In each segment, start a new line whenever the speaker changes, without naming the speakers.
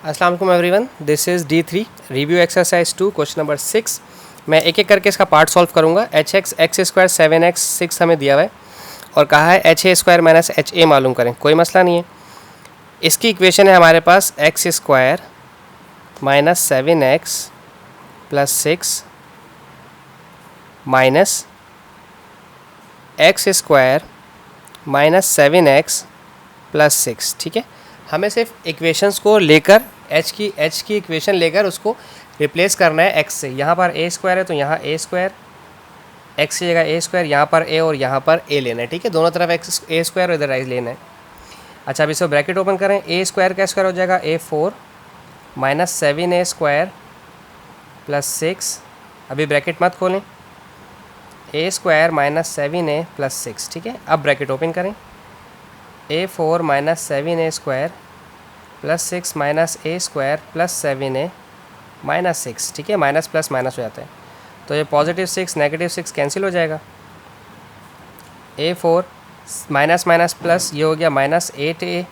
अस्सलाम वालेकुम everyone, this is D3 review exercise 2 question number 6। मैं एक एक करके इसका पार्ट सॉल्व करूंगा। H x x square 7x 6 हमें दिया हुआ है और कहा है H A square minus H A मालूम करें। कोई मसला नहीं है। इसकी इक्वेशन है हमारे पास x square minus 7x plus 6 minus x square minus 7x plus 6। ठीक है, हमें सिर्फ इक्वेशंस को लेकर एच की इक्वेशन लेकर उसको रिप्लेस करना है एक्स से। यहाँ पर ए स्क्वायर है तो यहाँ ए स्क्वायर, एक्स की जगह ए स्क्वायर, यहाँ पर ए और यहाँ पर ए लेना है। ठीक है, दोनों तरफ एक्स ए स्क्वायर और इधर राइज लेना है। अच्छा, अब इसको ब्रैकेट ओपन करें। ए स्क्वायर का स्क्वायर हो जाएगा A4 minus 7a square plus 6। अभी ब्रैकेट मत खोलें। A square minus 7a plus 6। ठीक है, अब ब्रैकेट ओपन करें। A4 minus 7a square plus 6 minus a square plus 7a minus 6। ठीक है, माइनस प्लस माइनस हो जाता है तो ये पॉजिटिव 6 नेगेटिव 6 कैंसिल हो जाएगा। A4 माइनस माइनस प्लस, ये हो गया minus 8a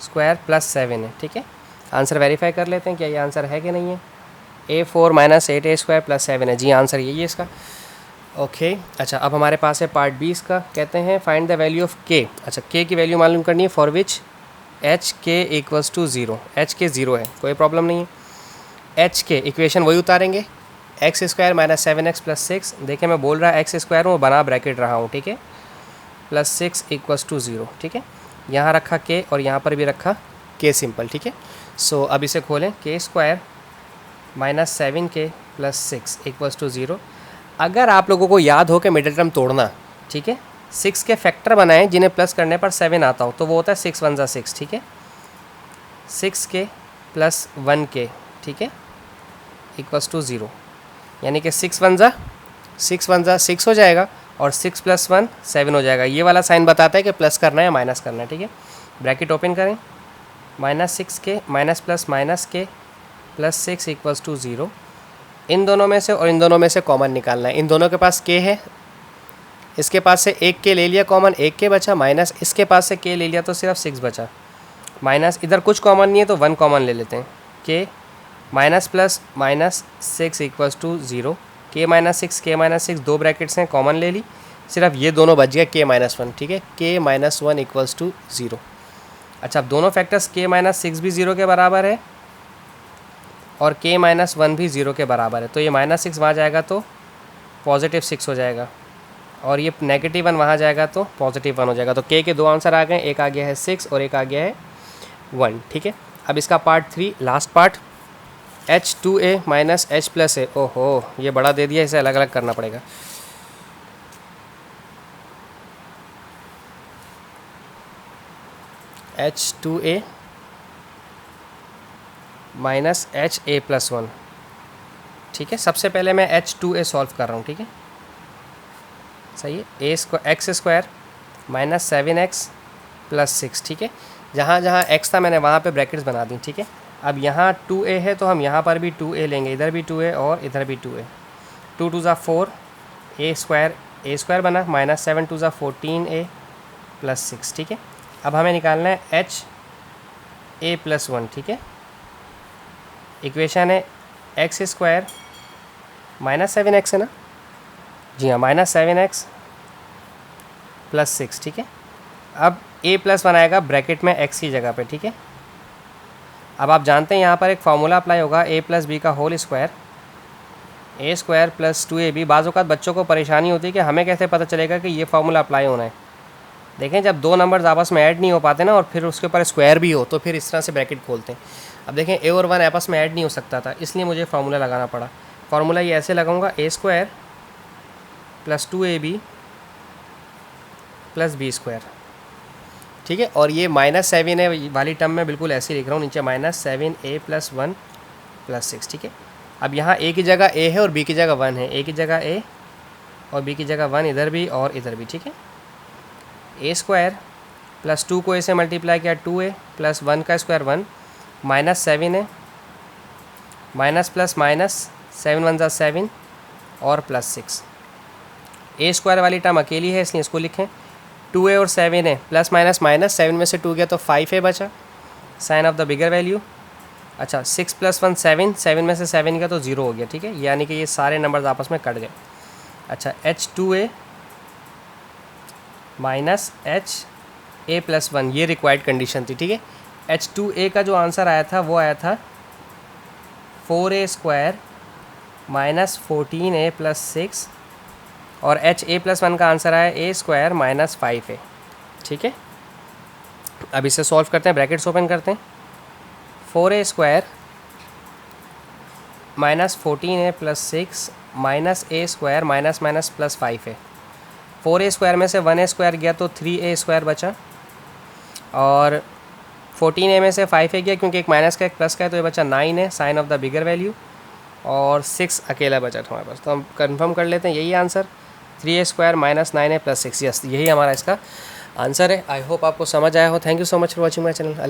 square plus 7a। ठीक है, आंसर वेरीफाई कर लेते हैं क्या ये आंसर है कि नहीं है। A4 minus 8a square plus 7a, जी आंसर यही है इसका। ओके अच्छा, अब हमारे पास है पार्ट बी इसका। कहते हैं फाइंड द वैल्यू ऑफ के। अच्छा, के की वैल्यू मालूम करनी है फॉर विच एच के इक्वल्स टू 0। एच के 0 है, कोई प्रॉब्लम नहीं है। एच के इक्वेशन वही उतारेंगे, x square minus 7x plus 6। देखिए मैं बोल रहा एक्स स्क्वायर हूँ, बना ब्रैकेट रहा हूँ। ठीक है, प्लस 6 इक्वल्स टू 0। ठीक है, यहाँ रखा के और यहाँ पर भी रखा के सिंपल। ठीक है, सो अब इसे खोलें। K square minus 7k plus 6 equals to 0। अगर आप लोगों को याद हो कि मिडिल टर्म तोड़ना, ठीक है, 6 के फैक्टर बनाएं जिन्हें प्लस करने पर 7 आता हो, तो वो होता है 6 1 ज़ा 6। ठीक है, 6k प्लस 1k, ठीक है, इक्वल्स टू 0। यानी कि 6 1 ज़ा 6 हो जाएगा और 6 प्लस 1 7 हो जाएगा। ये वाला साइन बताता है कि प्लस करना है या माइनस करना है। ठीक है, ब्रैकेट ओपन करें। माइनस 6k माइनस प्लस के प्लस 6 इक्वल्स टू 0। इन दोनों में से और इन दोनों में से कॉमन निकालना है। इन दोनों के पास के है, इसके पास से एक के ले लिया कॉमन, एक के बचा, माइनस इसके पास से के ले लिया तो सिर्फ 6 बचा, माइनस इधर कुछ कॉमन नहीं है तो 1 कॉमन ले लेते हैं। K minus plus minus 6 equals to 0। K minus 6 दो ब्रैकेट्स हैं, कॉमन ले ली, सिर्फ ये दोनों बच गया के माइनस 1। ठीक है, के माइनस 1 इक्वल्स टू 0। अच्छा, अब दोनों फैक्टर्स के माइनस 6 भी 0 के बराबर है और के माइनस 1 भी 0 के बराबर है, तो ये माइनस 6 वहाँ जाएगा तो पॉजिटिव 6 हो जाएगा और ये नेगेटिव 1 वहाँ जाएगा तो पॉजिटिव 1 हो जाएगा। तो के दो आंसर आ गए, एक आ गया है 6 और एक आ गया है 1। ठीक है, अब इसका part 3 last part. H2a minus H plus a. ओहो, ये बड़ा दे दिया, इसे अलग अलग करना पड़ेगा। H2a minus HA plus 1। ठीक है, सबसे पहले मैं H2a सॉल्व कर रहा हूँ। ठीक है, सही है। X square minus 7x plus 6। ठीक है, जहाँ जहाँ x था मैंने वहाँ पे ब्रैकेट्स बना दी। ठीक है, अब यहाँ 2a है तो हम यहाँ पर भी 2a लेंगे, इधर भी 2a और इधर भी 2a। 2 2 ज़ा 4, ए स्क्वायर बना, माइनस 7 2 ज़ा 14a प्लस 6। ठीक है, अब हमें निकालना है HA प्लस 1। ठीक है, इक्वेशन है एक्स स्क्वायर माइनस 7x है ना, जी हाँ, माइनस 7x प्लस 6। ठीक है, अब a प्लस 1 आएगा ब्रैकेट में x की जगह पे। ठीक है, अब आप जानते हैं यहाँ पर एक फार्मूला अप्लाई होगा, a प्लस बी का होल स्क्वायर, ए स्क्वायर प्लस 2ab। बाज़ औक़ात बच्चों को परेशानी होती है कि हमें कैसे पता चलेगा कि ये फार्मूला अप्लाई होना है। देखें, जब दो नंबर्स आपस में ऐड नहीं हो पाते ना और फिर उसके ऊपर स्क्वायर भी हो तो फिर इस तरह से ब्रैकेट खोलते हैं। अब देखें, a और 1 आपस में ऐड नहीं हो सकता था, इसलिए मुझे फार्मूला लगाना पड़ा। फार्मूला ये ऐसे लगाऊंगा, a square plus 2ab plus b square. ठीक है, और ये माइनस 7 है वाली टर्म में बिल्कुल ऐसे लिख रहा हूँ, नीचे माइनस 7a प्लस 1 प्लस 6। ठीक है, अब यहाँ a की जगह a है और b की जगह 1 है, a की जगह a और b की जगह 1 इधर भी और इधर भी। ठीक है, a स्क्वायर प्लस 2 को a से मल्टीप्लाई किया 2a प्लस 1 का स्क्वायर 1, माइनस 7 है, माइनस प्लस माइनस 7 1 ज़ा 7 और प्लस 6। a स्क्वायर वाली टर्म अकेली है इसलिए इसको लिखें। 2a और 7 है, प्लस माइनस माइनस 7 में से 2 गया तो 5a बचा, sign of the bigger value अच्छा 6 + 1 7, 7 में से 7 गया तो 0 हो गया, ठीक है, यानी कि ये सारे नंबर्स आपस में कट गए। अच्छा H2A माइनस HA + 1 ये रिक्वायर्ड कंडीशन थी, ठीक है। H2A का जो आंसर आया था वो आया था 4A² माइनस 14A + 6 और HA + 1 का आंसर आया A² माइनस 5A, ठीक है। अब इसे सॉल्व करते हैं, ब्रैकेट्स ओपन करते हैं। 4A² minus 14A + 6 minus A² minus minus plus 5A। 4A² में से 1A² गया तो 3A² बचा, और 14A में से 5A गया क्योंकि एक माइनस का एक प्लस का है, तो ये बचा 9 है, sign of the bigger value, और 6 अकेला बचा था हमारे पास। तो हम कंफर्म कर लेते हैं यही answer 3A² minus 9A + 6, yes यही हमारा इसका आंसर है। आई होप आपको समझ आया हो। Thank you so much for watching my channel.